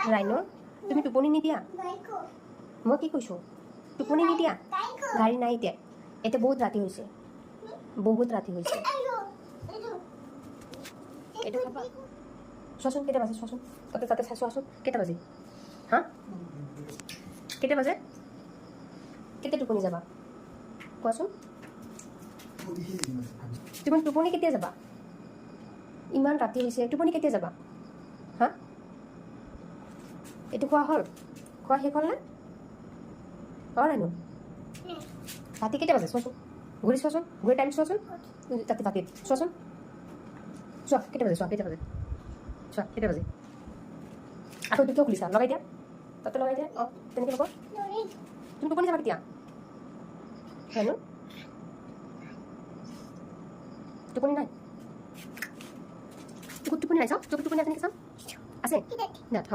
ৰাইনৰ তুমি টোপনি নিদিয়া মই কি কৈছোঁ টোপনি নিদিয়া গাড়ী নাই এতিয়া বহুত ৰাতি হৈছে এইটো খাবা চোৱাচোন কেইটা বাজে চোৱাচোন তাতে চাই চোৱাচোন কেইটা বাজে হা কেইটা বাজে কেতিয়া টোপনি যাবা কোৱাচোন তুমি টোপনি কেতিয়া যাবা ইমান ৰাতি হৈছে টোপনি কেতিয়া যাবা হা এইটো খোৱা শেষ হ'ল নে অঁ ৰাইনো ৰাতি কেইটা বাজে চোৱাচোন ঘূৰি টাইম চোৱাচোন তাতে ৰাতিত চোৱাচোন চোৱা কেইটা বাজে আকৌ এইটো কিয় খুলিছা লগাই দিয়া তাতে লগাই দিয়া অঁ তেনেকৈ হ'ব তুমি টোপনি যাবা কেতিয়া ৰাইনো টোপনি নাই টোপনি নাই চাওঁ টোপনি আছে নেকি চাওঁ আছে না হ'ব